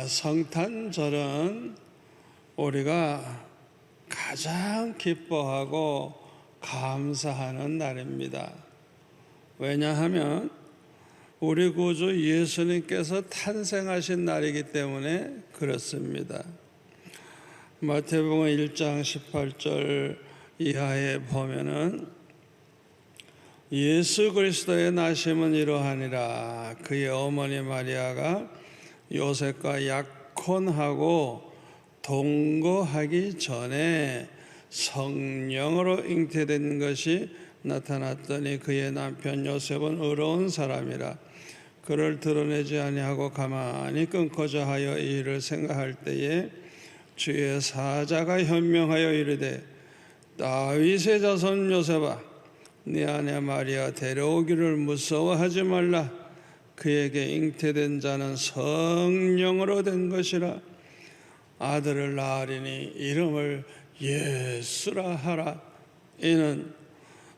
성탄절은 우리가 가장 기뻐하고 감사하는 날입니다. 왜냐하면 우리 구주 예수님께서 탄생하신 날이기 때문에 그렇습니다. 마태복음 1장 18절 이하에 보면은 예수 그리스도의 나심은 이러하니라. 그의 어머니 마리아가 요셉과 약혼하고 동거하기 전에 성령으로 잉태된 것이 나타났더니 그의 남편 요셉은 의로운 사람이라. 그를 드러내지 아니하고 가만히 끊고자 하여 이 일을 생각할 때에 주의 사자가 현명하여 이르되 다윗의 자손 요셉아 네 아내 마리아 데려오기를 무서워하지 말라. 그에게 잉태된 자는 성령으로 된 것이라. 아들을 낳으리니 이름을 예수라 하라. 이는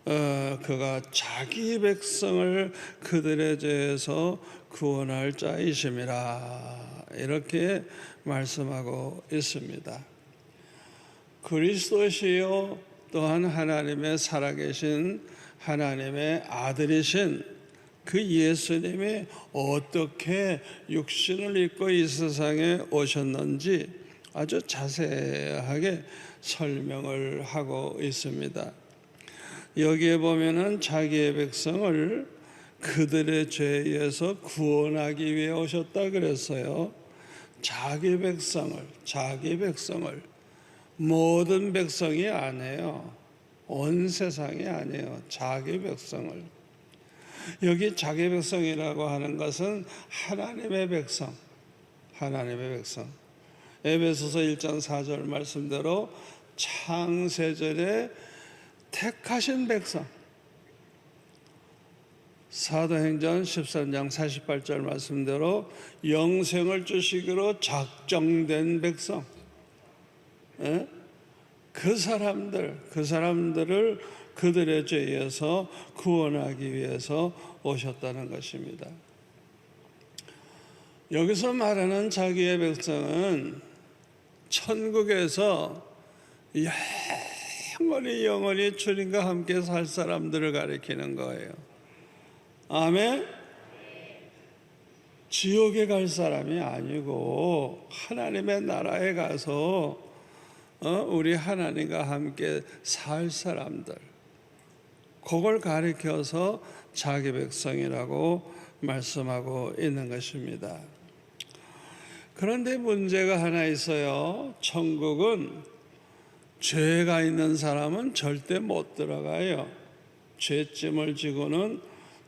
그가 자기 백성을 그들의 죄에서 구원할 자이심이라. 이렇게 말씀하고 있습니다. 그리스도시요 또한 하나님의 살아계신 하나님의 아들이신 그 예수님이 어떻게 육신을 입고 이 세상에 오셨는지 아주 자세하게 설명을 하고 있습니다. 여기에 보면은 자기의 백성을 그들의 죄에서 구원하기 위해 오셨다 그랬어요. 자기 백성을 모든 백성이 아니에요. 온 세상이 아니에요. 자기 백성을. 여기 자기 백성이라고 하는 것은 하나님의 백성. 에베소서 1장 4절 말씀대로 창세절에 택하신 백성. 사도행전 13장 48절 말씀대로 영생을 주시기로 작정된 백성. 그 사람들을 그들의 죄에서 구원하기 위해서 오셨다는 것입니다. 여기서 말하는 자기의 백성은 천국에서 영원히 주님과 함께 살 사람들을 가리키는 거예요. 아멘? 지옥에 갈 사람이 아니고 하나님의 나라에 가서 우리 하나님과 함께 살 사람들, 그걸 가리켜서 자기 백성이라고 말씀하고 있는 것입니다. 그런데 문제가 하나 있어요. 천국은 죄가 있는 사람은 절대 못 들어가요. 죄짐을 지고는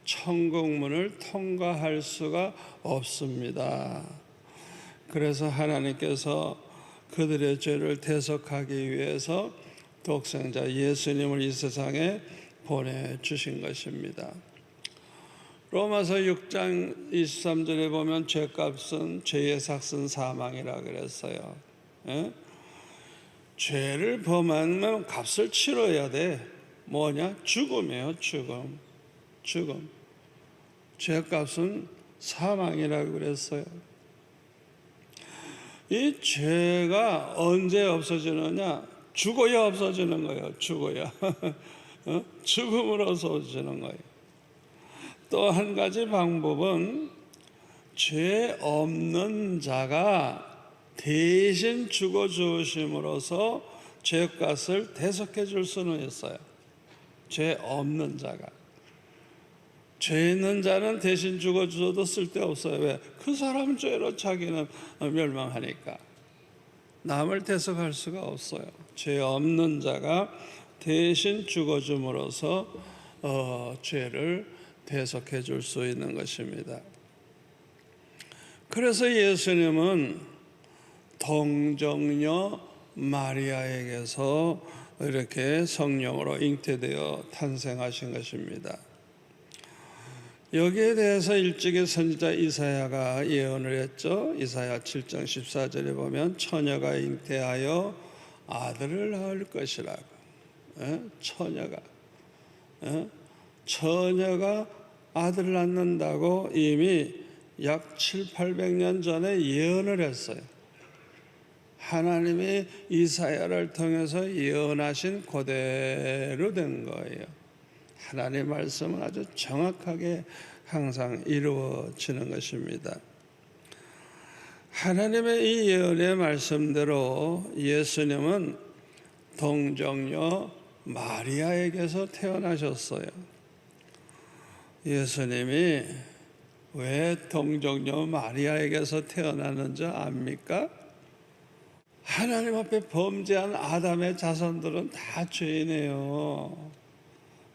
천국문을 통과할 수가 없습니다. 그래서 하나님께서 그들의 죄를 대속하기 위해서 독생자 예수님을 이 세상에 보내주신 것입니다. 로마서 6장 23절에 보면 죄값은 죄의 삭은 사망이라 그랬어요. 죄를 범하면 값을 치러야 돼. 뭐냐? 죽음이에요. 죽음. 죄값은 사망이라고 그랬어요. 이 죄가 언제 없어지느냐? 죽어야 없어지는 거예요. 죽어야. 죽음으로써 없어지는 거예요. 또 한 가지 방법은 죄 없는 자가 대신 죽어 주심으로써 죄값을 대속해 줄 수는 있어요. 죄 없는 자가. 죄 있는 자는 대신 죽어 주어도 쓸데없어요. 왜? 그 사람 죄로 자기는 멸망하니까. 남을 대속할 수가 없어요. 죄 없는 자가 대신 죽어 줌으로써 죄를 대속해 줄 수 있는 것입니다. 그래서 예수님은 동정녀 마리아에게서 이렇게 성령으로 잉태되어 탄생하신 것입니다. 여기에 대해서 일찍이 선지자 이사야가 예언을 했죠. 이사야 7장 14절에 보면 처녀가 잉태하여 아들을 낳을 것이라고. 처녀가 아들을 낳는다고 이미 약 700~800년 전에 예언을 했어요. 하나님이 이사야를 통해서 예언하신 그대로 된 거예요. 하나님의 말씀은 아주 정확하게 항상 이루어지는 것입니다. 하나님의 이 예언의 말씀대로 예수님은 동정녀 마리아에게서 태어나셨어요. 예수님이 왜 동정녀 마리아에게서 태어났는지 압니까? 하나님 앞에 범죄한 아담의 자손들은 다 죄인이에요.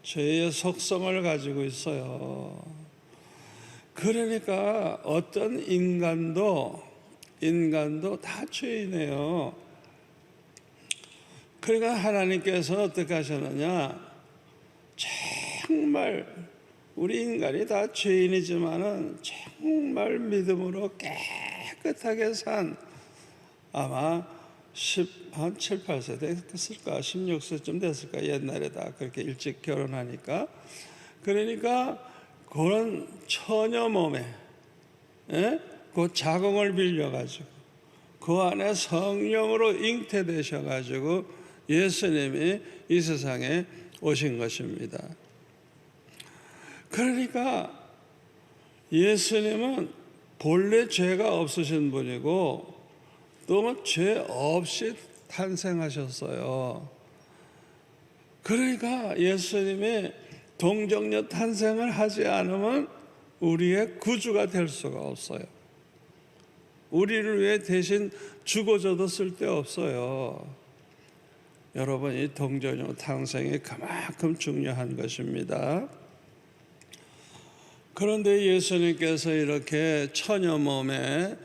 죄의 속성을 가지고 있어요. 그러니까 어떤 인간도 다 죄인이에요. 그러니까 하나님께서 어떻게 하셨느냐? 정말 우리 인간이 다 죄인이지만은 정말 믿음으로 깨끗하게 산 아마 한 7, 8세 됐을까? 16세쯤 됐을까? 옛날에 다 그렇게 일찍 결혼하니까. 그러니까 그런 처녀 몸에 그 자궁을 빌려가지고 그 안에 성령으로 잉태되셔가지고 예수님이 이 세상에 오신 것입니다. 그러니까 예수님은 본래 죄가 없으신 분이고 또 죄 없이 탄생하셨어요. 그러니까 예수님이 동정녀 탄생을 하지 않으면 우리의 구주가 될 수가 없어요. 우리를 위해 대신 죽어줘도 쓸데없어요. 여러분, 이 동정녀 탄생이 그만큼 중요한 것입니다. 그런데 예수님께서 이렇게 처녀 몸에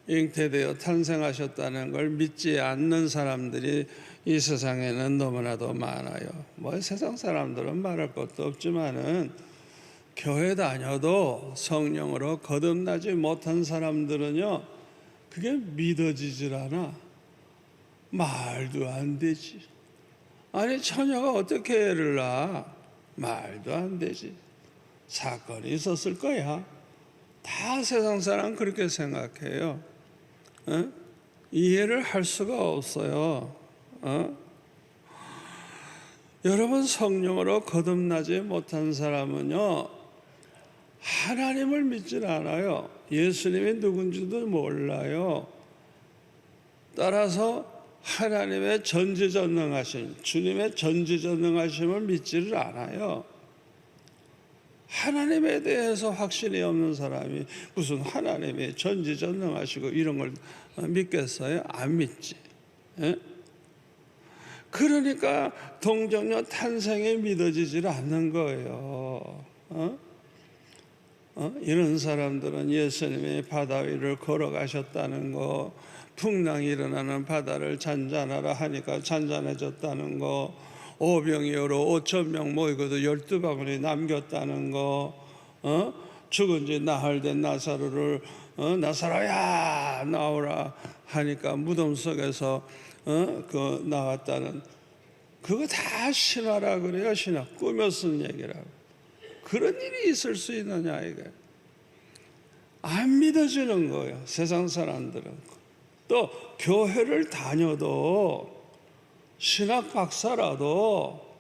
잉태되어 탄생하셨다는 걸 믿지 않는 사람들이 이 세상에는 너무나도 많아요. 뭐 세상 사람들은 말할 것도 없지만은 교회 다녀도 성령으로 거듭나지 못한 사람들은요, 그게 믿어지질 않아. 말도 안 되지. 아니, 처녀가 어떻게 애를 낳아? 말도 안 되지. 사건이 있었을 거야. 다 세상 사람 그렇게 생각해요. 이해를 할 수가 없어요. 여러분, 성령으로 거듭나지 못한 사람은요, 하나님을 믿질 않아요. 예수님이 누군지도 몰라요. 따라서 하나님의 전지전능하심, 주님의 전지전능하심을 믿지를 않아요. 하나님에 대해서 확신이 없는 사람이 무슨 하나님이 전지전능하시고 이런 걸 믿겠어요? 안 믿지. 그러니까 동정녀 탄생이 믿어지질 않는 거예요. 이런 사람들은 예수님이 바다 위를 걸어가셨다는 거, 풍랑이 일어나는 바다를 잔잔하라 하니까 잔잔해졌다는 거, 오병이어로 5,000명 모이고도 12바구니 남겼다는 거, 죽은 지 나흘 된 나사로를 나사로야 나오라 하니까 무덤 속에서 그 나왔다는, 그거 다 신화라 그래요. 신화, 꾸며 쓴 얘기라고. 그런 일이 있을 수 있느냐 이게. 안 믿어지는 거예요, 세상 사람들은. 또 교회를 다녀도 신학 박사라도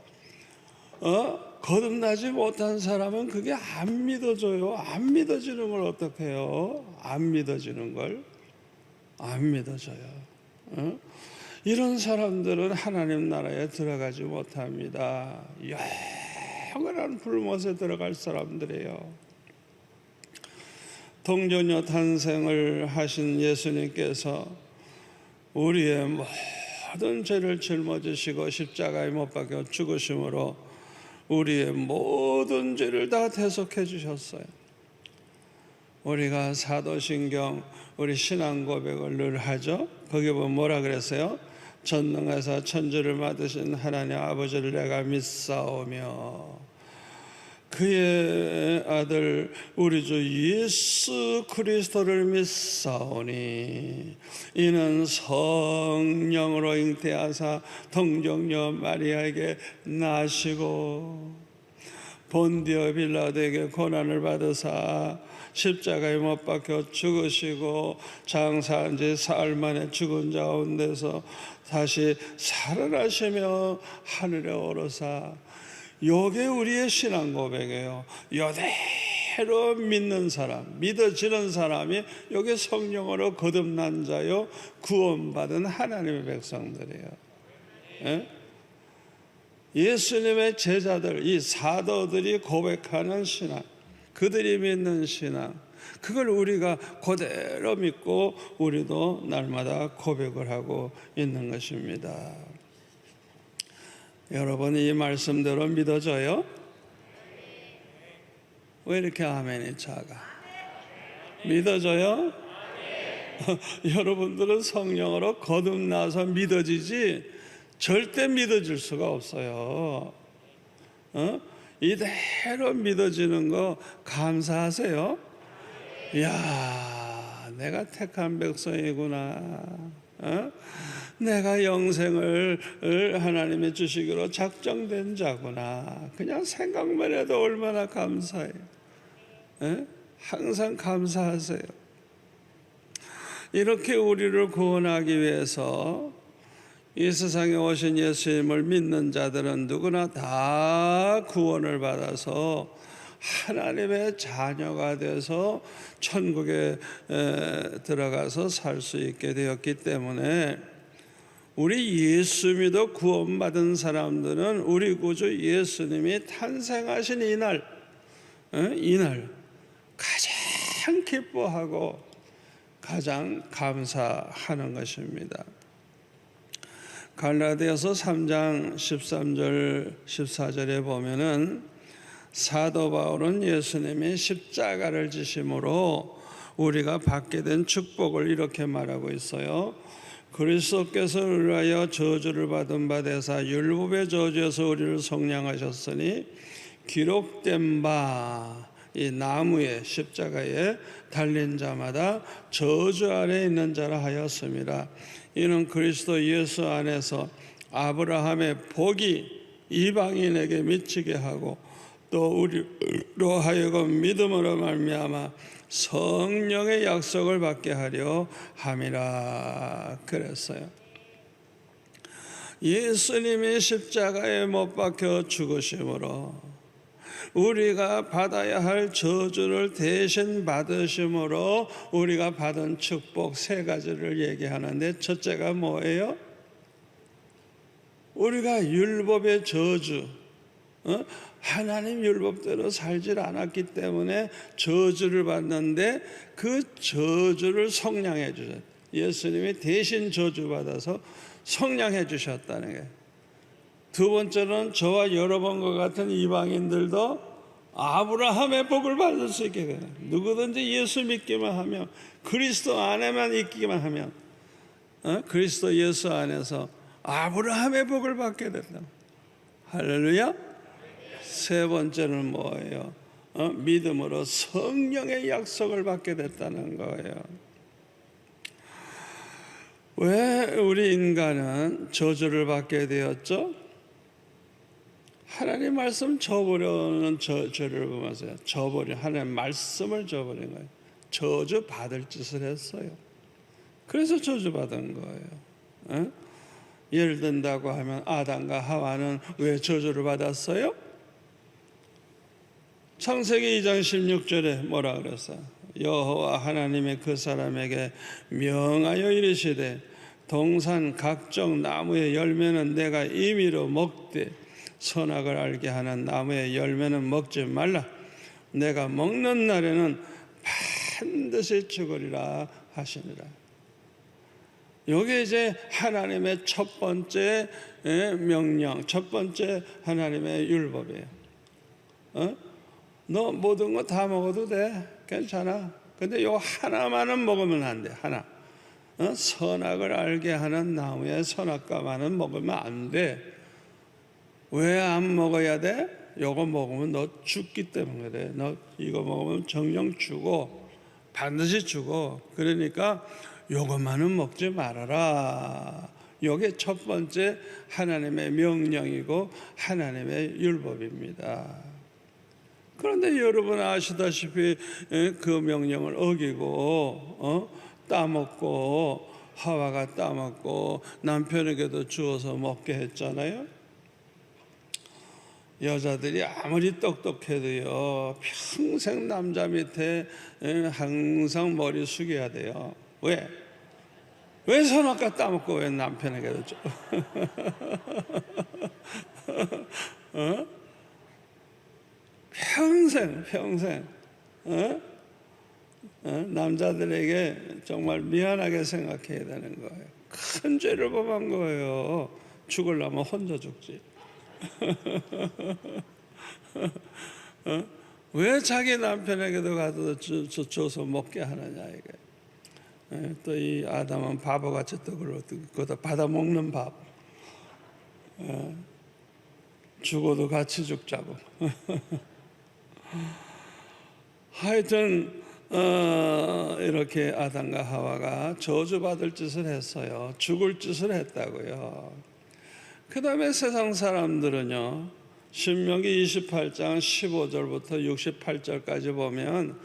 거듭나지 못한 사람은 그게 안 믿어져요. 안 믿어지는 걸 어떻게 해요? 안 믿어지는 걸 안 믿어져요. 이런 사람들은 하나님 나라에 들어가지 못합니다. 영원한 불못에 들어갈 사람들이에요. 동정녀 탄생을 하신 예수님께서 우리의 모든 죄를 짊어지시고 십자가에 못 박혀 죽으심으로 우리의 모든 죄를 다 대속해 주셨어요. 우리가 사도신경 우리 신앙 고백을 늘 하죠. 거기 보면 뭐라 그랬어요? 전능하사 천지를 만드신 하나님 아버지를 내가 믿사오며 그의 아들 우리 주 예수 그리스도를 믿사오니 이는 성령으로 잉태하사 동정녀 마리아에게 나시고 본디오 빌라도에게 고난을 받으사 십자가에 못 박혀 죽으시고 장사한 지 사흘 만에 죽은 자 가운데서 다시 살아나시며 하늘에 오르사. 요게 우리의 신앙 고백이에요. 요대로 믿는 사람, 믿어지는 사람이 요게 성령으로 거듭난 자요 구원받은 하나님의 백성들이에요. 예? 예수님의 제자들, 이 사도들이 고백하는 신앙, 그들이 믿는 신앙, 그걸 우리가 그대로 믿고 우리도 날마다 고백을 하고 있는 것입니다. 여러분, 이 말씀대로 믿어져요? 왜 이렇게 아멘이 작아? 믿어져요? 여러분들은 성령으로 거듭나서 믿어지지 절대 믿어질 수가 없어요. 이대로 믿어지는 거 감사하세요? 이야, 내가 택한 백성이구나. 내가 영생을 하나님의 주시기로 작정된 자구나. 그냥 생각만 해도 얼마나 감사해요. 항상 감사하세요. 이렇게 우리를 구원하기 위해서 이 세상에 오신 예수님을 믿는 자들은 누구나 다 구원을 받아서 하나님의 자녀가 돼서 천국에 들어가서 살 수 있게 되었기 때문에 우리 예수 믿어 구원받은 사람들은 우리 구주 예수님이 탄생하신 이날 가장 기뻐하고 가장 감사하는 것입니다. 갈라디아서 3장 13절 14절에 보면은 사도 바울은 예수님이 십자가를 지심으로 우리가 받게 된 축복을 이렇게 말하고 있어요. 그리스도께서 우리를 위하여 저주를 받은 바 되사 율법의 저주에서 우리를 속량하셨으니 기록된 바 이 나무에 십자가에 달린 자마다 저주 아래 있는 자라 하였습니다. 이는 그리스도 예수 안에서 아브라함의 복이 이방인에게 미치게 하고 또 우리로 하여금 믿음으로 말미암아 성령의 약속을 받게 하려 함이라 그랬어요. 예수님이 십자가에 못 박혀 죽으심으로 우리가 받아야 할 저주를 대신 받으심으로 우리가 받은 축복 세 가지를 얘기하는데, 첫째가 뭐예요? 우리가 율법의 저주, 하나님 율법대로 살질 않았기 때문에 저주를 받는데 그 저주를 속량해 주셨어요. 예수님이 대신 저주받아서 속량해 주셨다는 거예요. 두 번째는 저와 여러분과 같은 이방인들도 아브라함의 복을 받을 수 있게 돼요. 누구든지 예수 믿기만 하면, 그리스도 안에만 있기만 하면, 그리스도 예수 안에서 아브라함의 복을 받게 된다. 할렐루야. 세 번째는 뭐예요? 믿음으로 성령의 약속을 받게 됐다는 거예요. 왜 우리 인간은 저주를 받게 되었죠? 하나님 말씀 저버려는 저를 보면서 하나님 말씀을 저버린 거예요. 저주 받을 짓을 했어요. 그래서 저주 받은 거예요. 예를 든다고 하면 아담과 하와는 왜 저주를 받았어요? 창세기 2장 16절에 뭐라 그랬어요? 여호와 하나님의 그 사람에게 명하여 이르시되 동산 각종 나무의 열매는 내가 임의로 먹되 선악을 알게 하는 나무의 열매는 먹지 말라. 내가 먹는 날에는 반드시 죽으리라 하시니라. 이게 이제 하나님의 첫 번째 명령, 첫 번째 하나님의 율법이에요. 너 모든 거 다 먹어도 돼, 괜찮아. 근데 요 하나만은 먹으면 안 돼. 하나. 선악을 알게 하는 나무의 선악과만은 먹으면 안 돼. 왜 안 먹어야 돼? 요거 먹으면 너 죽기 때문에 그래. 너 이거 먹으면 정령 죽어. 반드시 죽어. 그러니까 요것만은 먹지 말아라. 요게 첫 번째 하나님의 명령이고 하나님의 율법입니다. 그런데 여러분 아시다시피 그 명령을 어기고 따먹고 하와가 따먹고 남편에게도 주어서 먹게 했잖아요. 여자들이 아무리 똑똑해도요 평생 남자 밑에 항상 머리 숙여야 돼요. 왜? 왜 선악과 따먹고 왜 남편에게도 줘? 평생 남자들에게 정말 미안하게 생각해야 되는 거예요. 큰 죄를 범한 거예요. 죽으려면 혼자 죽지. 왜 자기 남편에게도 가서 줘서 먹게 하느냐 이게. 또 이 아담은 바보같이 떡을 얻고 받아 먹는 밥. 죽어도 같이 죽자고. 하여튼 이렇게 아담과 하와가 저주받을 짓을 했어요. 죽을 짓을 했다고요. 그 다음에 세상 사람들은요, 신명기 28장 15절부터 68절까지 보면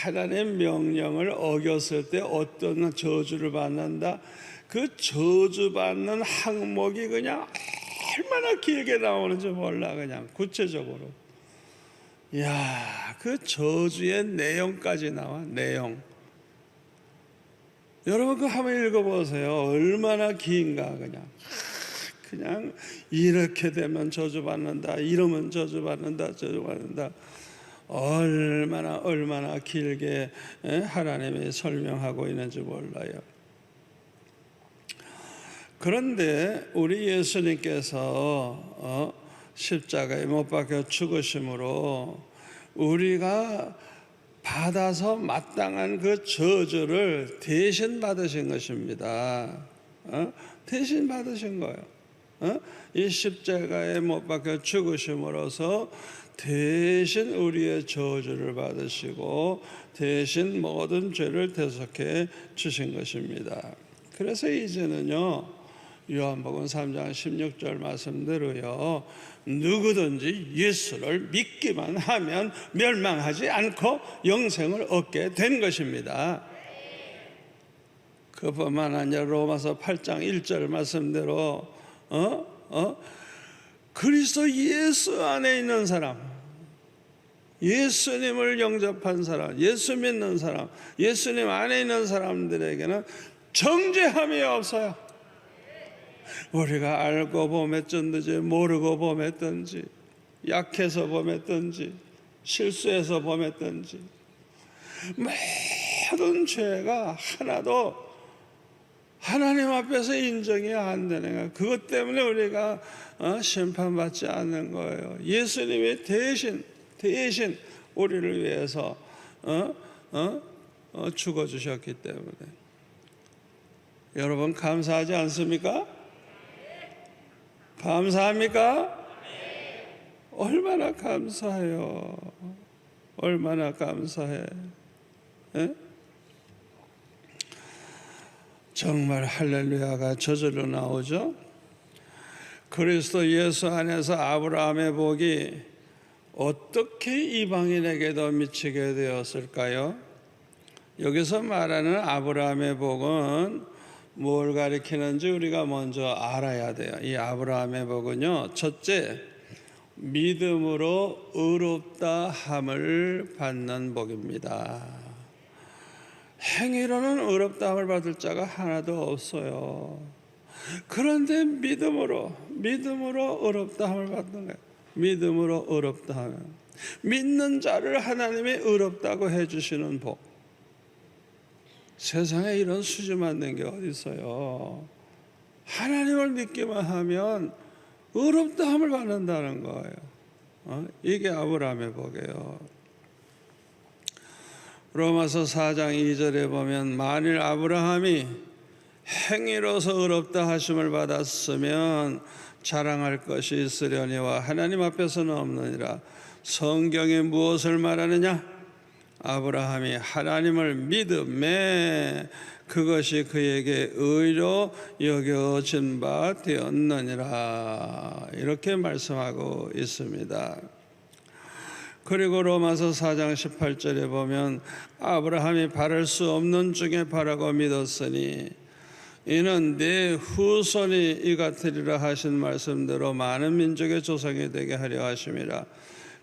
하나님의 명령을 어겼을 때 어떤 저주를 받는다. 그 저주받는 항목이 그냥 얼마나 길게 나오는지 몰라. 그냥 구체적으로. 이야, 그 저주의 내용까지 나와. 내용. 여러분 그거 한번 읽어보세요. 얼마나 긴가. 그냥 이렇게 되면 저주받는다, 이러면 저주받는다. 얼마나 길게 하나님이 설명하고 있는지 몰라요. 그런데 우리 예수님께서 십자가에 못 박혀 죽으심으로 우리가 받아서 마땅한 그 저주를 대신 받으신 것입니다. 대신 받으신 거예요. 이 십자가에 못 박혀 죽으심으로써 대신 우리의 저주를 받으시고 대신 모든 죄를 대속해 주신 것입니다. 그래서 이제는요, 요한복음 3장 16절 말씀대로요, 누구든지 예수를 믿기만 하면 멸망하지 않고 영생을 얻게 된 것입니다. 그뿐만 아니라 로마서 8장 1절 말씀대로 그리스도 예수 안에 있는 사람, 예수님을 영접한 사람, 예수 믿는 사람, 예수님 안에 있는 사람들에게는 정죄함이 없어요. 우리가 알고 범했든지 모르고 범했든지 약해서 범했든지 실수해서 범했든지 모든 죄가 하나도 하나님 앞에서 인정이 안 되는 거예요. 그것 때문에 우리가 심판받지 않는 거예요. 예수님이 대신 우리를 위해서 죽어주셨기 때문에. 여러분 감사하지 않습니까? 감사합니까? 얼마나 감사해요. 얼마나 감사해. 에? 정말 할렐루야가 저절로 나오죠. 그리스도 예수 안에서 아브라함의 복이 어떻게 이방인에게도 미치게 되었을까요? 여기서 말하는 아브라함의 복은 뭘 가리키는지 우리가 먼저 알아야 돼요. 이 아브라함의 복은요, 첫째, 믿음으로 의롭다 함을 받는 복입니다. 행위로는 의롭다함을 받을 자가 하나도 없어요. 그런데 믿음으로 의롭다함을 받는 거예요. 믿음으로 의롭다함. 믿는 자를 하나님이 의롭다고 해주시는 복. 세상에 이런 수준 맞는 게 어디 있어요? 하나님을 믿기만 하면 의롭다함을 받는다는 거예요. 이게 아브라함의 복이에요. 로마서 4장 2절에 보면 만일 아브라함이 행위로서 의롭다 하심을 받았으면 자랑할 것이 있으려니와 하나님 앞에서는 없느니라. 성경이 무엇을 말하느냐? 아브라함이 하나님을 믿음에 그것이 그에게 의로 여겨진 바 되었느니라. 이렇게 말씀하고 있습니다. 그리고 로마서 4장 18절에 보면 아브라함이 바랄 수 없는 중에 바라고 믿었으니 이는 네 후손이 이 같으리라 하신 말씀대로 많은 민족의 조상이 되게 하려 하심이라.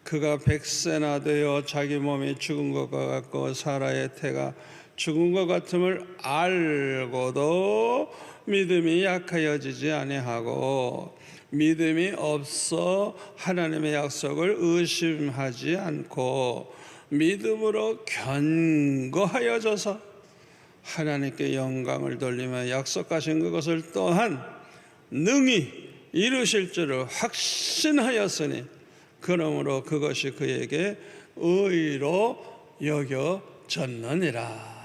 그가 100세나 되어 자기 몸이 죽은 것과 같고 사라의 태가 죽은 것 같음을 알고도 믿음이 약하여지지 아니하고 믿음이 없어 하나님의 약속을 의심하지 않고 믿음으로 견고하여져서 하나님께 영광을 돌리며 약속하신 그것을 또한 능히 이루실 줄을 확신하였으니 그러므로 그것이 그에게 의로 여겨졌느니라.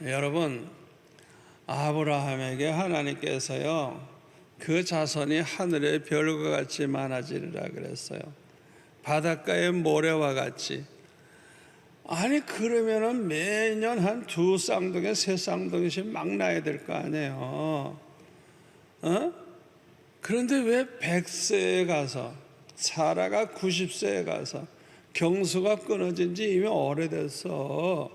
여러분, 아브라함에게 하나님께서요 그 자손이 하늘의 별과 같이 많아지리라 그랬어요. 바닷가의 모래와 같이. 아니 그러면은 매년 한 2쌍둥이 3쌍둥이씩 막 낳아야 될 거 아니에요. 그런데 왜 100세에 가서 사라가 90세에 가서 경수가 끊어진 지 이미 오래됐어.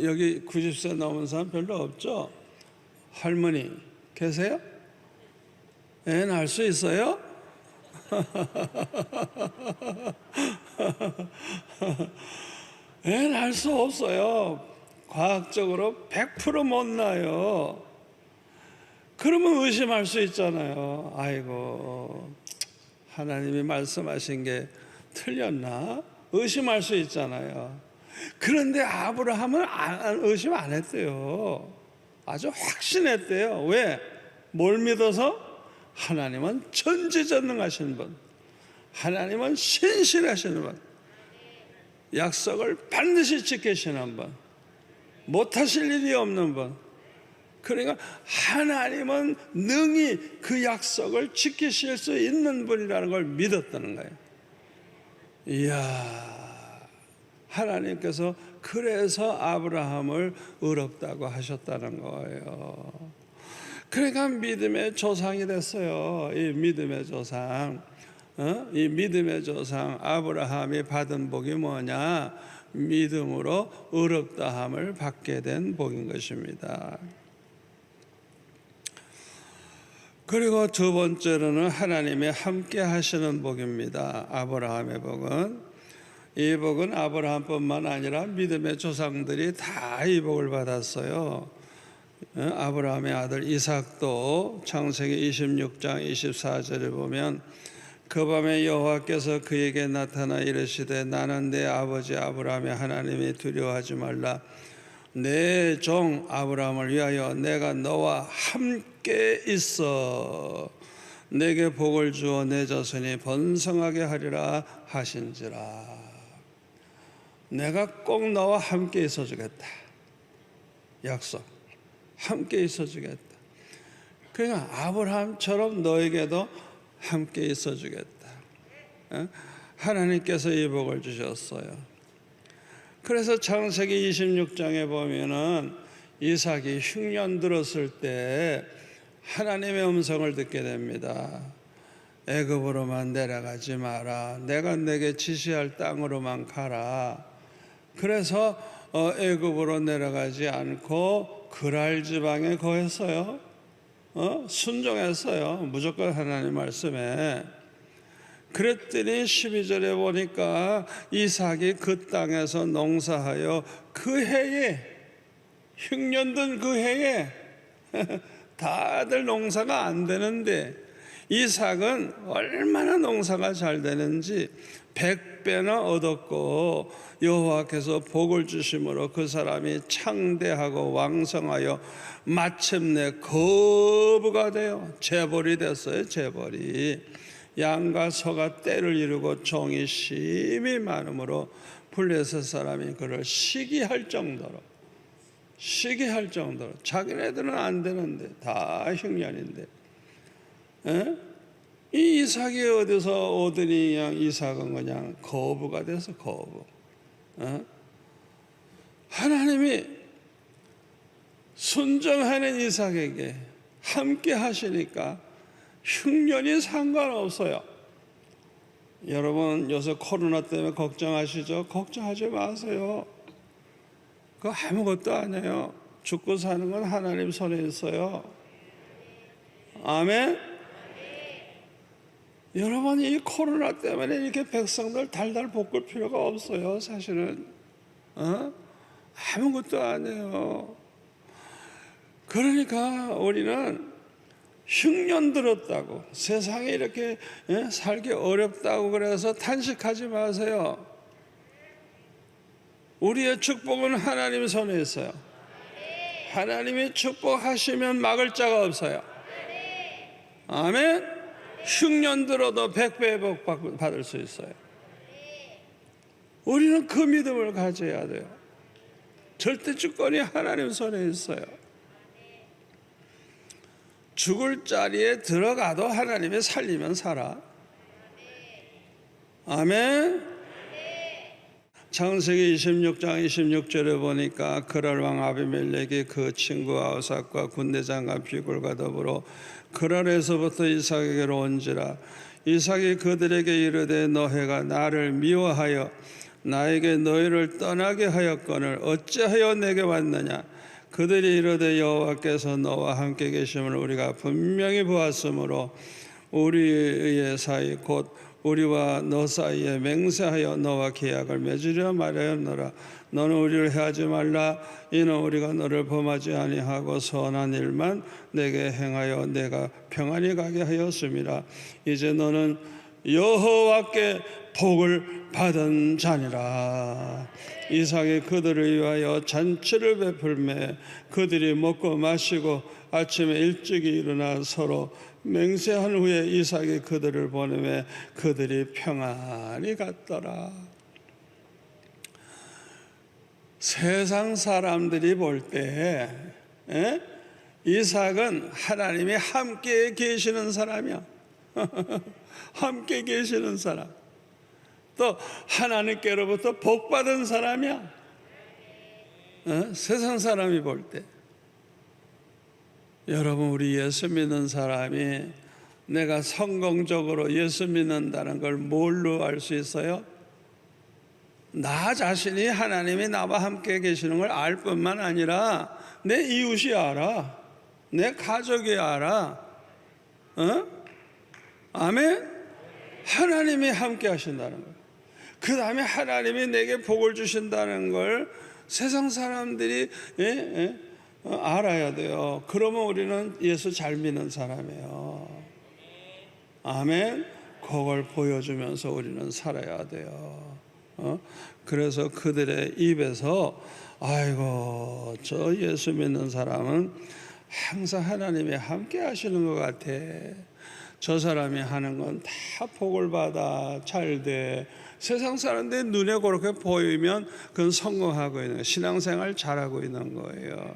여기 90세 넘은 사람 별로 없죠? 할머니 계세요? 애 낳을 수 있어요? 애 낳을 수 없어요. 과학적으로 100% 못 낳아요. 그러면 의심할 수 있잖아요. 아이고 하나님이 말씀하신 게 틀렸나? 의심할 수 있잖아요. 그런데 아브라함은 의심 안 했대요. 아주 확신했대요. 왜? 뭘 믿어서? 하나님은 전지전능하신 분, 하나님은 신실하신 분, 약속을 반드시 지키시는 분, 못하실 일이 없는 분. 그러니까 하나님은 능히 그 약속을 지키실 수 있는 분이라는 걸 믿었다는 거예요. 이야, 하나님께서 그래서 아브라함을 의롭다고 하셨다는 거예요. 그러니까 믿음의 조상이 됐어요. 이 믿음의 조상. 이 믿음의 조상 아브라함이 받은 복이 뭐냐? 믿음으로 의롭다함을 받게 된 복인 것입니다. 그리고 두 번째로는 하나님의 함께 하시는 복입니다. 아브라함의 복은, 이 복은 아브라함뿐만 아니라 믿음의 조상들이 다 이 복을 받았어요. 아브라함의 아들 이삭도 창세기 26장 24절에 보면 그 밤에 여호와께서 그에게 나타나 이르시되 나는 내 아버지 아브라함의 하나님이 두려워하지 말라. 내 종 아브라함을 위하여 내가 너와 함께 있어 내게 복을 주어 내 자손이 번성하게 하리라 하신지라. 내가 꼭 너와 함께 있어 주겠다. 약속. 함께 있어 주겠다. 그러니까 아브라함처럼 너에게도 함께 있어 주겠다. 하나님께서 이 복을 주셨어요. 그래서 창세기 26장에 보면은 이삭이 흉년 들었을 때 하나님의 음성을 듣게 됩니다. 애굽으로만 내려가지 마라. 내가 내게 지시할 땅으로만 가라. 그래서 애굽으로 내려가지 않고 그랄 지방에 거했어요. 순종했어요. 무조건 하나님 말씀에. 그랬더니 12절에 보니까 이삭이 그 땅에서 농사하여 그 해에, 흉년든 그 해에 다들 농사가 안 되는데 이삭은 얼마나 농사가 잘 되는지 100배나 얻었고 여호와께서 복을 주심으로 그 사람이 창대하고 왕성하여 마침내 거부가 되어 재벌이 됐어요. 재벌이. 양과 소가 때를 이루고 종이 심히 많으므로 블레셋 사람이 그를 시기할 정도로 자기네들은 안 되는데 다 흉년인데 이 이삭이 어디서 오더니 그냥 이삭은 그냥 거부가 돼서 거부. 하나님이 순종하는 이삭에게 함께 하시니까 흉년이 상관없어요. 여러분 요새 코로나 때문에 걱정하시죠? 걱정하지 마세요. 그거 아무것도 아니에요. 죽고 사는 건 하나님 손에 있어요. 아멘. 여러분 이 코로나 때문에 이렇게 백성들 달달 볶을 필요가 없어요. 사실은 아무것도 아니에요. 그러니까 우리는 흉년 들었다고 세상에 이렇게 살기 어렵다고 그래서 탄식하지 마세요. 우리의 축복은 하나님 손에 있어요. 하나님이 축복하시면 막을 자가 없어요. 아멘. 흉년 들어도 100배 회복 받을 수 있어요. 우리는 그 믿음을 가져야 돼요. 절대 주권이 하나님 손에 있어요. 죽을 자리에 들어가도 하나님이 살리면 살아. 아멘. 창세기 26장 26절에 보니까 그랄 왕 아비멜렉이 그 친구 아우삭과 군대장과 비굴과 더불어 그랄에서부터 이삭에게로 온지라. 이삭이 그들에게 이르되 너희가 나를 미워하여 나에게 너희를 떠나게 하였거늘 어찌하여 내게 왔느냐. 그들이 이르되 여호와께서 너와 함께 계심을 우리가 분명히 보았으므로 우리의 사이 곧 우리와 너 사이에 맹세하여 너와 계약을 맺으려 말하였노라. 너는 우리를 해하지 말라. 이는 우리가 너를 범하지 아니하고 선한 일만 내게 행하여 내가 평안히 가게 하였음이라. 이제 너는 여호와께 복을 받은 자니라. 이삭이 그들을 위하여 잔치를 베풀매 그들이 먹고 마시고 아침에 일찍이 일어나 서로 맹세한 후에 이삭이 그들을 보내매 그들이 평안히 갔더라. 세상 사람들이 볼 때 이삭은 하나님이 함께 계시는 사람이야. 함께 계시는 사람. 또 하나님께로부터 복받은 사람이야. 세상 사람이 볼 때. 여러분 우리 예수 믿는 사람이 내가 성공적으로 예수 믿는다는 걸 뭘로 알 수 있어요? 나 자신이 하나님이 나와 함께 계시는 걸 알 뿐만 아니라 내 이웃이 알아. 내 가족이 알아. 아멘? 하나님이 함께 하신다는 거예요. 그 다음에 하나님이 내게 복을 주신다는 걸 세상 사람들이 알아야 돼요. 그러면 우리는 예수 잘 믿는 사람이에요. 아멘. 그걸 보여주면서 우리는 살아야 돼요. 그래서 그들의 입에서 아이고 저 예수 믿는 사람은 항상 하나님이 함께 하시는 것 같아. 저 사람이 하는 건 다 복을 받아 잘 돼. 세상 사람들 눈에 그렇게 보이면 그건 성공하고 있는 거예요. 신앙생활 잘하고 있는 거예요.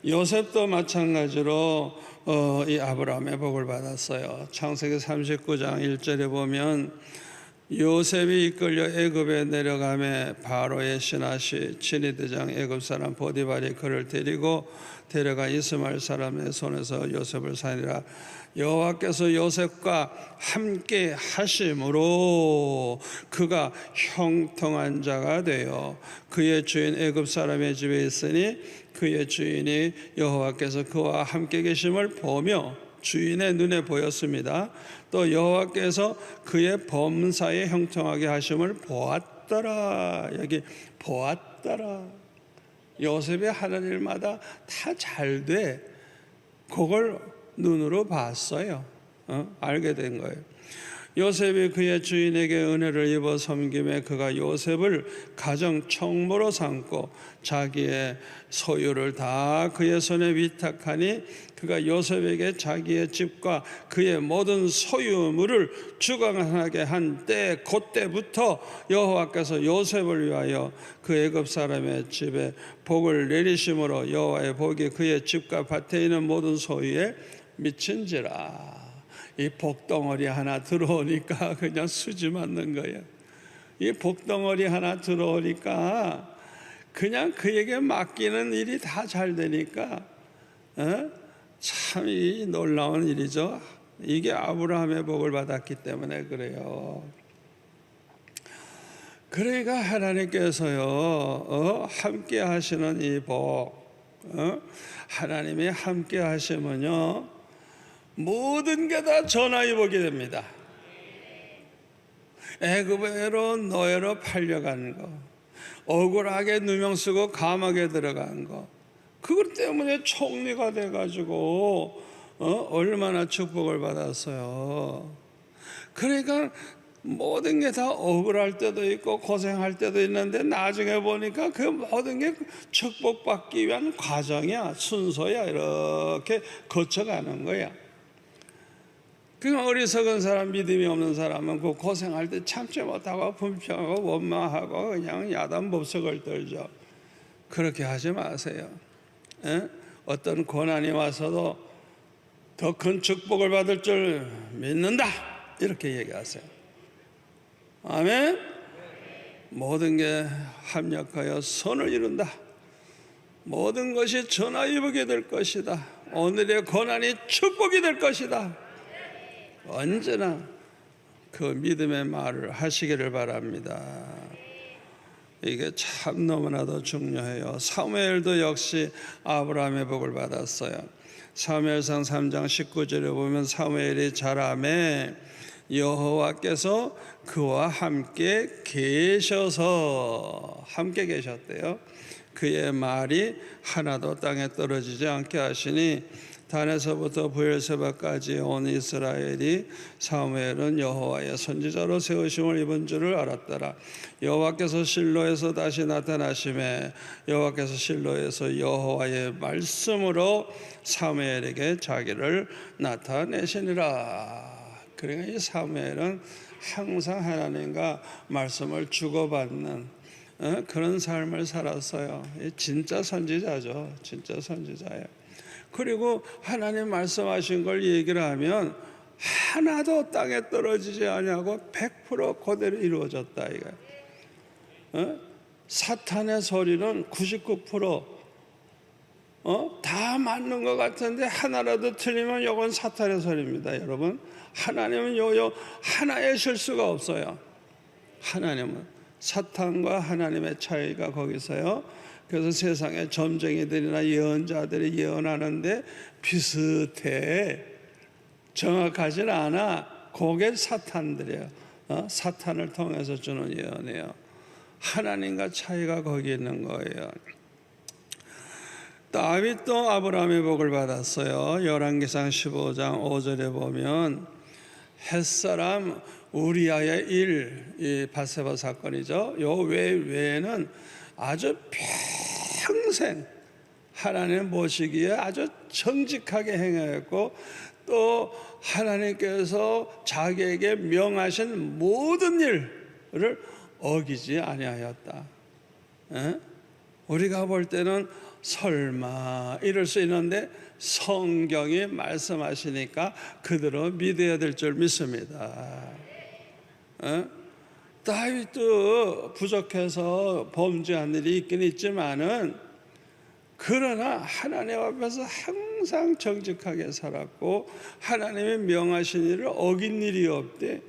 요셉도 마찬가지로 이 아브라함의 복을 받았어요. 창세기 39장 1절에 보면 요셉이 이끌려 애굽에 내려가매 바로의 신하시 친위대장 애굽 사람 보디발이 그를 데리고 데려가 이스마엘 사람의 손에서 요셉을 살리라. 여호와께서 요셉과 함께 하심으로 그가 형통한 자가 되어 그의 주인 애굽 사람의 집에 있으니 그의 주인이 여호와께서 그와 함께 계심을 보며 주인의 눈에 보였습니다. 또 여호와께서 그의 범사에 형통하게 하심을 보았더라. 여기 보았더라. 요셉이 하는 일마다 다 잘 돼. 그걸 눈으로 봤어요. 알게 된 거예요. 요셉이 그의 주인에게 은혜를 입어 섬김에 그가 요셉을 가정 총무로 삼고 자기의 소유를 다 그의 손에 위탁하니 그가 요셉에게 자기의 집과 그의 모든 소유물을 주관하게 한 때 그때부터 여호와께서 요셉을 위하여 그 애굽 사람의 집에 복을 내리심으로 여호와의 복이 그의 집과 밭에 있는 모든 소유에 미친지라. 이 복덩어리 하나 들어오니까 그냥 수지 맞는 거예요. 이 복덩어리 하나 들어오니까 그냥 그에게 맡기는 일이 다 잘 되니까 참 이 놀라운 일이죠. 이게 아브라함의 복을 받았기 때문에 그래요. 그러니까 하나님께서요, 함께 하시는 이 복, 하나님이 함께 하시면요, 모든 게 다 전화위 복이 됩니다. 애굽으로 노예로 팔려간 거, 억울하게 누명 쓰고 감옥에 들어간 거, 그것 때문에 총리가 돼가지고 얼마나 축복을 받았어요. 그러니까 모든 게 다 억울할 때도 있고 고생할 때도 있는데 나중에 보니까 그 모든 게 축복받기 위한 과정이야, 순서야. 이렇게 거쳐가는 거야. 그 어리석은 사람, 믿음이 없는 사람은 그 고생할 때 참지 못하고 불평하고 원망하고 그냥 야단법석을 떨죠. 그렇게 하지 마세요. 어떤 고난이 와서도 더 큰 축복을 받을 줄 믿는다, 이렇게 얘기하세요. 아멘. 모든 게 합력하여 선을 이룬다. 모든 것이 전화위복이 될 것이다. 오늘의 고난이 축복이 될 것이다. 언제나 그 믿음의 말을 하시기를 바랍니다. 이게 참 너무나도 중요해요. 사무엘도 역시 아브라함의 복을 받았어요. 사무엘상 3장 19절에 보면 사무엘이 자라매 여호와께서 그와 함께 계셔서, 함께 계셨대요. 그의 말이 하나도 땅에 떨어지지 않게 하시니 단에서부터 브엘세바까지 온 이스라엘이 사무엘은 여호와의 선지자로 세우심을 입은 줄을 알았더라. 여호와께서 실로에서 다시 나타나심에 여호와께서 실로에서 여호와의 말씀으로 사무엘에게 자기를 나타내시니라. 그러니까 이 사무엘은 항상 하나님과 말씀을 주고받는 그런 삶을 살았어요. 진짜 선지자죠. 진짜 선지자예요. 그리고 하나님 말씀하신 걸 얘기를 하면 하나도 땅에 떨어지지 않냐고 100% 그대로 이루어졌다 이거예요. 사탄의 소리는 99% 다 맞는 것 같은데 하나라도 틀리면 이건 사탄의 소리입니다. 여러분, 하나님은 요 하나의 실수가 없어요. 하나님은, 사탄과 하나님의 차이가 거기서요. 그래서 세상에 점쟁이들이나 예언자들이 예언하는데 비슷해, 정확하진 않아. 그게 사탄들이에요. 사탄을 통해서 주는 예언이에요. 하나님과 차이가 거기 있는 거예요. 다윗도 아브라함의 복을 받았어요. 열왕기상 15장 5절에 보면 햇사람 우리아의 이 바세바 사건이죠. 요 외에는 아주 평생 하나님 보시기에 아주 정직하게 행하였고, 또 하나님께서 자기에게 명하신 모든 일을 어기지 아니하였다. 우리가 볼 때는 설마 이럴 수 있는데 성경이 말씀하시니까 그대로 믿어야 될 줄 믿습니다. 다윗도 부족해서 범죄한 일이 있긴 있지만은, 그러나 하나님 앞에서 항상 정직하게 살았고 하나님의 명하신 일을 어긴 일이 없대.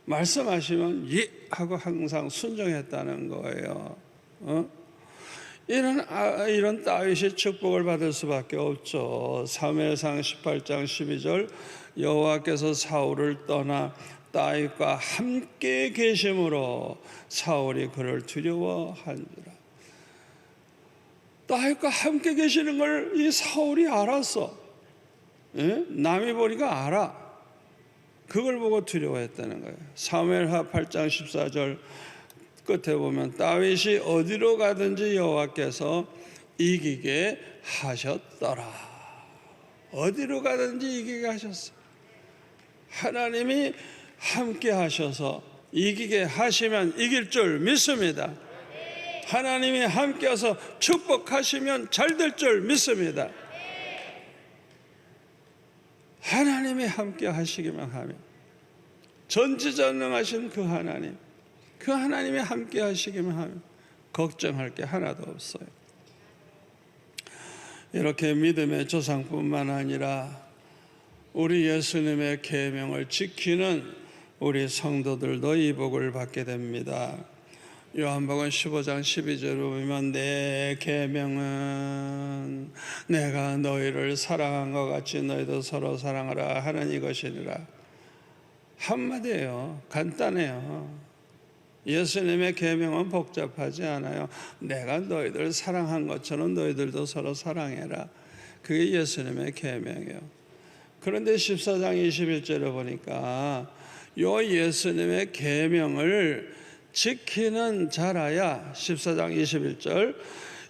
말씀하시면 예 하고 항상 순종했다는 거예요. 이런 다윗이 축복을 받을 수밖에 없죠. 사무엘상 18장 12절 여호와께서 사울을 떠나 다윗과 함께 계심으로 사울이 그를 두려워한지라. 다윗과 함께 계시는 걸 이 사울이 알았어. 남이 보니까 알아. 그걸 보고 두려워했다는 거예요. 사무엘하 8장 14절 끝에 보면 다윗이 어디로 가든지 여호와께서 이기게 하셨더라. 어디로 가든지 이기게 하셨어. 하나님이 함께 하셔서 이기게 하시면 이길 줄 믿습니다. 하나님이 함께해서 축복하시면 잘 될 줄 믿습니다. 하나님이 함께 하시기만 하면, 전지전능하신 그 하나님이 함께 하시기만 하면 걱정할 게 하나도 없어요. 이렇게 믿음의 조상뿐만 아니라 우리 예수님의 계명을 지키는 우리 성도들도 이 복을 받게 됩니다. 요한복음 15장 12절을 보면 내 계명은 내가 너희를 사랑한 것 같이 너희도 서로 사랑하라 하는 이것이니라. 한마디예요. 간단해요. 예수님의 계명은 복잡하지 않아요. 내가 너희들 사랑한 것처럼 너희들도 서로 사랑해라. 그게 예수님의 계명이에요. 그런데 14장 21절에 보니까 요 예수님의 계명을 지키는 자라야, 14장 21절,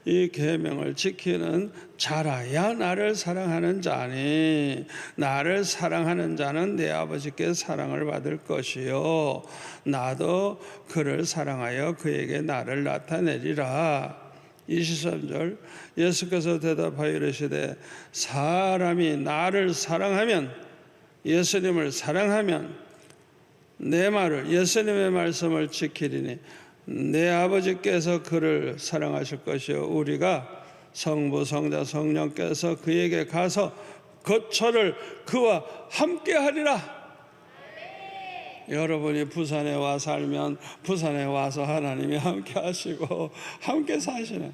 이 계명을 지키는 자라야 나를 사랑하는 자니 나를 사랑하는 자는 내 아버지께 사랑을 받을 것이요 나도 그를 사랑하여 그에게 나를 나타내리라. 23절, 예수께서 대답하여 이르시되 사람이 나를 사랑하면, 예수님을 사랑하면 내 말을, 예수님의 말씀을 지키리니 내 아버지께서 그를 사랑하실 것이요 우리가 성부 성자 성령께서 그에게 가서 거처를 그와 함께 하리라. 여러분이 부산에 와 살면 부산에 와서 하나님이 함께 하시고 함께 사시네.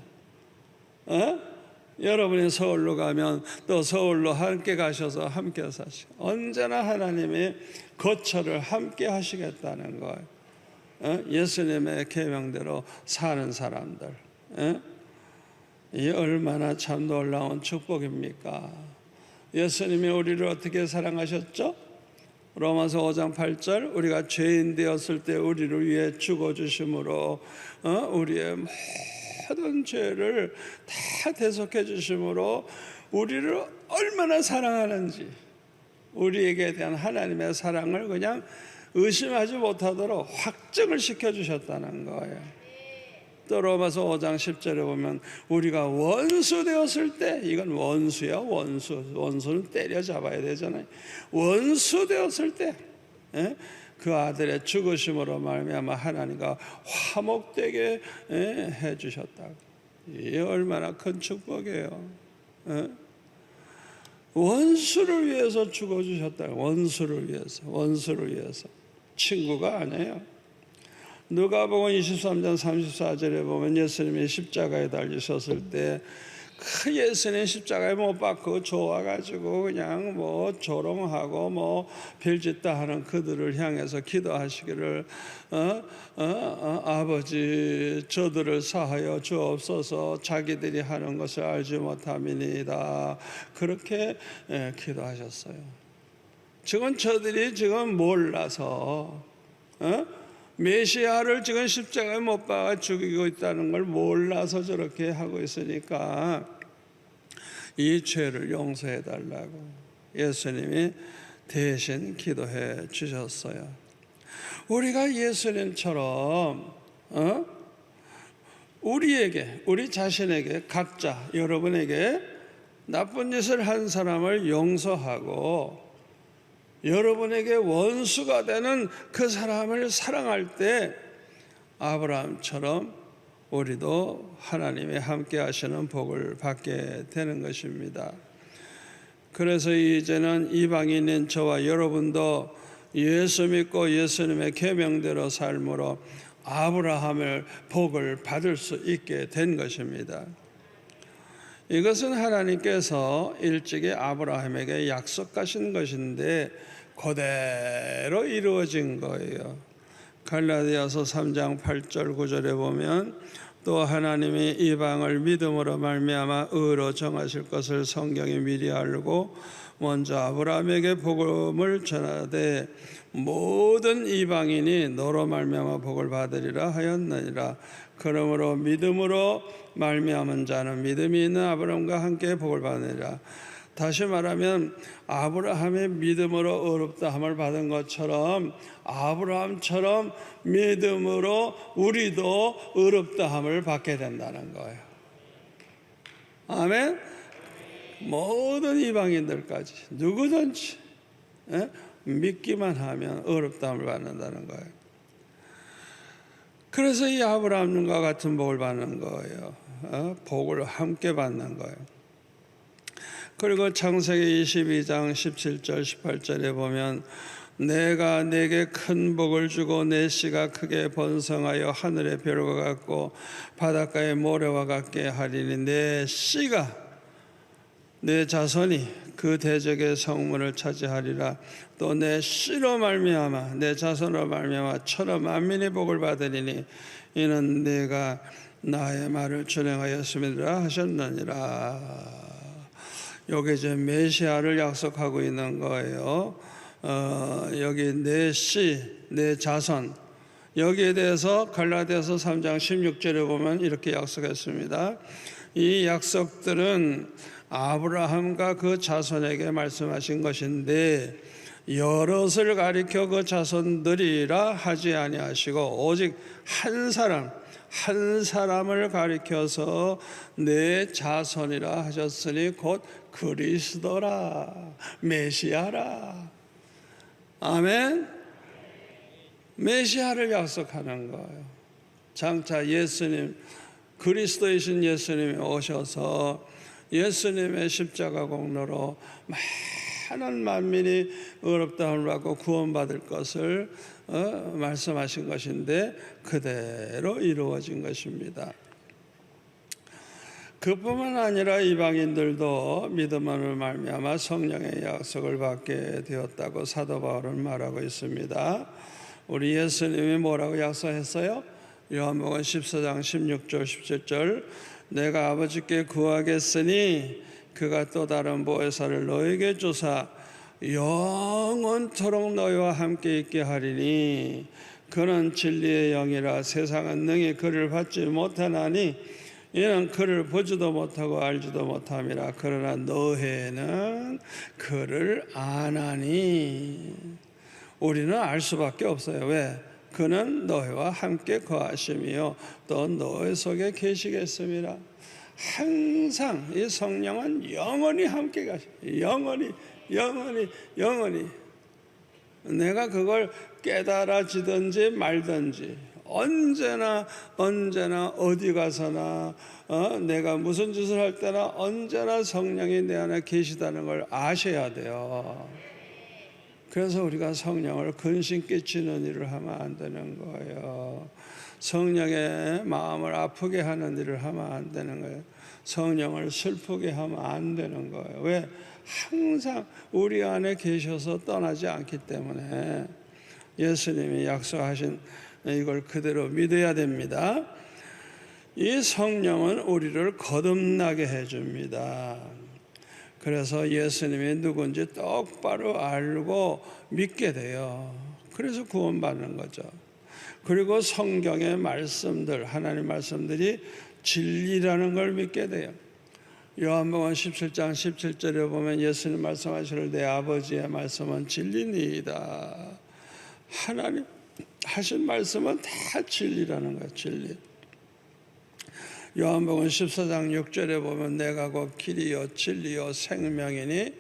여러분이 서울로 가면 또 서울로 함께 가셔서 함께 사시고 언제나 하나님이 거처를 함께 하시겠다는 거예요. 예수님의 계명대로 사는 사람들. 이 얼마나 참 놀라운 축복입니까? 예수님이 우리를 어떻게 사랑하셨죠? 로마서 5장 8절, 우리가 죄인 되었을 때 우리를 위해 죽어주심으로 우리의 모든 죄를 다 대속해 주심으로 우리를 얼마나 사랑하는지, 우리에게 대한 하나님의 사랑을 그냥 의심하지 못하도록 확증을 시켜주셨다는 거예요. 또 로마서 5장 10절에 보면 우리가 원수 되었을 때, 이건 원수야, 원수는 때려잡아야 되잖아요. 원수 되었을 때 그 아들의 죽으심으로 말미암아 하나님과 화목되게 해주셨다고. 이게 얼마나 큰 축복이에요. 원수를 위해서 죽어주셨다. 원수를 위해서. 친구가 아니에요. 누가복음 23장 34절에 보면 예수님이 십자가에 달리셨을 때 그 예수님 십자가에 못 박고 좋아가지고 그냥 뭐 조롱하고 뭐 별짓다 하는 그들을 향해서 기도하시기를 아버지 저들을 사하여 주옵소서 자기들이 하는 것을 알지 못함이니이다. 그렇게 기도하셨어요. 지금 저들이 지금 몰라서 메시아를 지금 십자가에 못 박아 죽이고 있다는 걸 몰라서 저렇게 하고 있으니까 이 죄를 용서해 달라고 예수님이 대신 기도해 주셨어요. 우리가 예수님처럼 우리 자신에게, 각자 여러분에게 나쁜 짓을 한 사람을 용서하고 여러분에게 원수가 되는 그 사람을 사랑할 때 아브라함처럼 우리도 하나님이 함께 하시는 복을 받게 되는 것입니다. 그래서 이제는 이방인인 저와 여러분도 예수 믿고 예수님의 계명대로 삶으로 아브라함의 복을 받을 수 있게 된 것입니다. 이것은 하나님께서 일찍이 아브라함에게 약속하신 것인데 그대로 이루어진 거예요. 갈라디아서 3장 8절 9절에 보면 또 하나님이 이방을 믿음으로 말미암아 의로 정하실 것을 성경이 미리 알고 먼저 아브라함에게 복음을 전하되 모든 이방인이 너로 말미암아 복을 받으리라 하였느니라. 그러므로 믿음으로 말미암은 자는 믿음이 있는 아브라함과 함께 복을 받으리라. 다시 말하면 아브라함의 믿음으로 의롭다함을 받은 것처럼 아브라함처럼 믿음으로 우리도 의롭다함을 받게 된다는 거예요. 아멘. 모든 이방인들까지 누구든지 믿기만 하면 의롭다함을 받는다는 거예요. 그래서 이 아브라함과 같은 복을 받는 거예요. 복을 함께 받는 거예요. 그리고 창세기 22장 17절 18절에 보면 내가 내게 큰 복을 주고 내 씨가 크게 번성하여 하늘의 별과 같고 바닷가의 모래와 같게 하리니 내 씨가 내 자손이 그 대적의 성문을 차지하리라. 또 내 씨로 말미암아 내 자손으로 말미암아 천하 만민이 복을 받으리니 이는 내가 나의 말을 준행하였음이라 하셨느니라. 여기 이제 메시아를 약속하고 있는 거예요. 여기 내 씨, 내 자손, 여기에 대해서 갈라디아서 3장 16절에 보면 이렇게 약속했습니다. 이 약속들은 아브라함과 그 자손에게 말씀하신 것인데 여럿을 가리켜 그 자손들이라 하지 아니하시고 오직 한 사람을 가리켜서 내 자손이라 하셨으니 곧 그리스도라, 메시아라. 아멘. 메시아를 약속하는 거예요. 장차 예수님, 그리스도이신 예수님이 오셔서 예수님의 십자가 공로로 많은 만민이 의롭다함을 받고 구원받을 것을 말씀하신 것인데 그대로 이루어진 것입니다. 그뿐만 아니라 이방인들도 믿음으로 말미암아 성령의 약속을 받게 되었다고 사도 바울은 말하고 있습니다. 우리 예수님이 뭐라고 약속했어요? 요한복음 14장 16절 17절 내가 아버지께 구하겠으니 그가 또 다른 보혜사를 너에게 주사 영원토록 너희와 함께 있게 하리니 그는 진리의 영이라 세상은 능히 그를 받지 못하나니 이는 그를 보지도 못하고 알지도 못함이라. 그러나 너희는 그를 아나니. 우리는 알 수밖에 없어요. 왜? 그는 너희와 함께 거하심이요 또 너희 속에 계시겠습니다. 항상 이 성령은 영원히 함께 가십니다. 영원히 내가 그걸 깨달아지든지 말든지 언제나 어디 가서나 내가 무슨 짓을 할 때나 언제나 성령이 내 안에 계시다는 걸 아셔야 돼요. 그래서 우리가 성령을 근심 끼치는 일을 하면 안 되는 거예요. 성령의 마음을 아프게 하는 일을 하면 안 되는 거예요. 성령을 슬프게 하면 안 되는 거예요. 왜? 항상 우리 안에 계셔서 떠나지 않기 때문에 예수님이 약속하신 이걸 그대로 믿어야 됩니다. 이 성령은 우리를 거듭나게 해줍니다. 그래서 예수님이 누군지 똑바로 알고 믿게 돼요. 그래서 구원받는 거죠. 그리고 성경의 말씀들, 하나님 말씀들이 진리라는 걸 믿게 돼요. 요한복음 17장 17절에 보면 예수님 말씀하시를 내 아버지의 말씀은 진리니이다. 하나님 하신 말씀은 다 진리라는 거예요. 진리. 요한복음 14장 6절에 보면 내가 곧 길이요 진리요 생명이니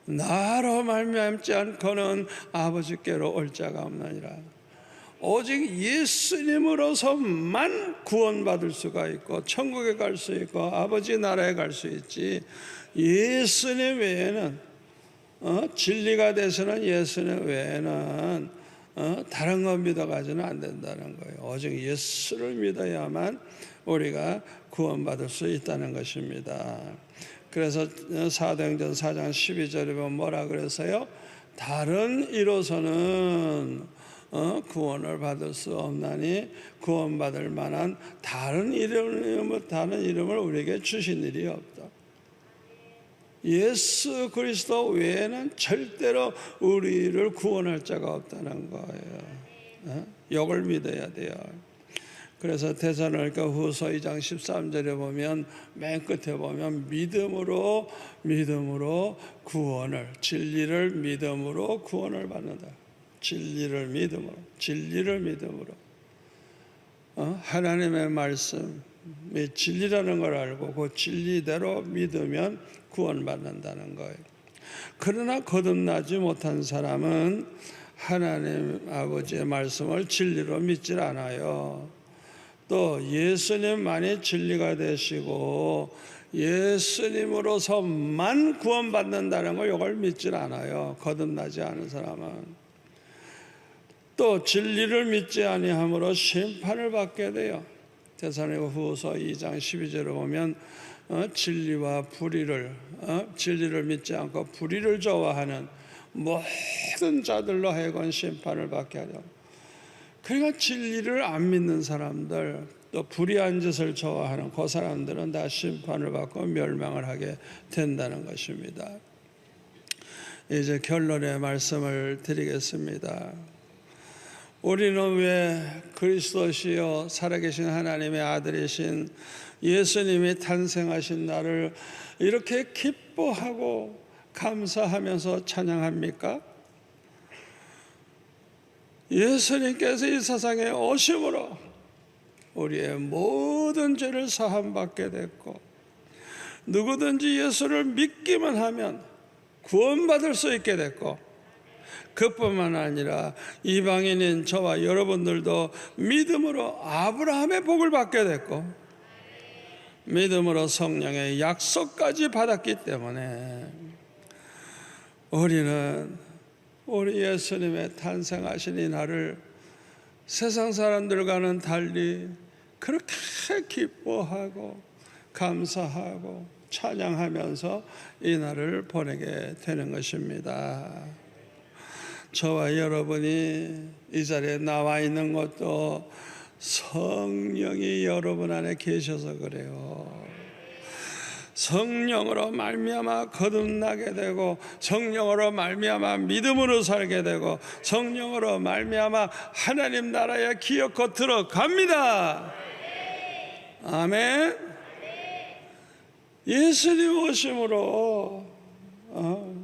나로 말미암지 않고는 아버지께로 올 자가 없느니라. 오직 예수님으로서만 구원받을 수가 있고 천국에 갈 수 있고 아버지 나라에 갈 수 있지 예수님 외에는 진리가 되시는 예수님 외에는 다른 거 믿어가지는 안 된다는 거예요. 오직 예수를 믿어야만 우리가 구원받을 수 있다는 것입니다. 그래서 사도행전 4장 12절에 보면 뭐라 그랬어요? 다른 이로서는 구원을 받을 수 없나니 구원받을 만한 다른 이름을 우리에게 주신 일이 없다. 예수 그리스도 외에는 절대로 우리를 구원할 자가 없다는 거예요. 이걸 믿어야 돼요. 그래서 데살로니가 후서 2장 13절에 보면 맨 끝에 보면 믿음으로 구원을 진리를 믿음으로 구원을 받는다. 진리를 믿음으로 하나님의 말씀이 진리라는 걸 알고 그 진리대로 믿으면 구원받는다는 거예요. 그러나 거듭나지 못한 사람은 하나님 아버지의 말씀을 진리로 믿질 않아요. 또 예수님만이 진리가 되시고 예수님으로서만 구원받는다는 걸 이걸 믿질 않아요. 거듭나지 않은 사람은. 또 진리를 믿지 아니함으로 심판을 받게 돼요. 데살로니가후서 2장 12절에 보면 진리와 불의를 진리를 믿지 않고 불의를 좋아하는 모든 자들로 하여금 심판을 받게 하려. 그러니까 진리를 안 믿는 사람들, 또 불의한 짓을 좋아하는 그 사람들은 다 심판을 받고 멸망을 하게 된다는 것입니다. 이제 결론의 말씀을 드리겠습니다. 우리는 왜 그리스도시요 살아계신 하나님의 아들이신 예수님이 탄생하신 날을 이렇게 기뻐하고 감사하면서 찬양합니까? 예수님께서 이 세상에 오심으로 우리의 모든 죄를 사함받게 됐고, 누구든지 예수를 믿기만 하면 구원받을 수 있게 됐고, 그뿐만 아니라 이방인인 저와 여러분들도 믿음으로 아브라함의 복을 받게 됐고, 믿음으로 성령의 약속까지 받았기 때문에 우리는 우리 예수님의 탄생하신 이 날을 세상 사람들과는 달리 그렇게 기뻐하고 감사하고 찬양하면서 이 날을 보내게 되는 것입니다. 저와 여러분이 이 자리에 나와 있는 것도 성령이 여러분 안에 계셔서 그래요. 성령으로 말미암아 거듭나게 되고, 성령으로 말미암아 믿음으로 살게 되고, 성령으로 말미암아 하나님 나라에 기어코 들어갑니다. 아멘. 예수님 오심으로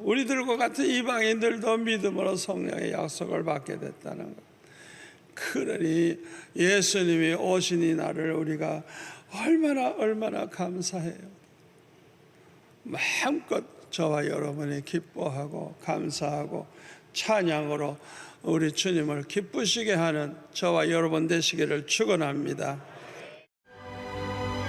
우리들과 같은 이방인들도 믿음으로 성령의 약속을 받게 됐다는 것. 그러니 예수님이 오신 이 날을 우리가 얼마나 감사해요. 마음껏 저와 여러분이 기뻐하고 감사하고 찬양으로 우리 주님을 기쁘시게 하는 저와 여러분 되시기를 축원합니다.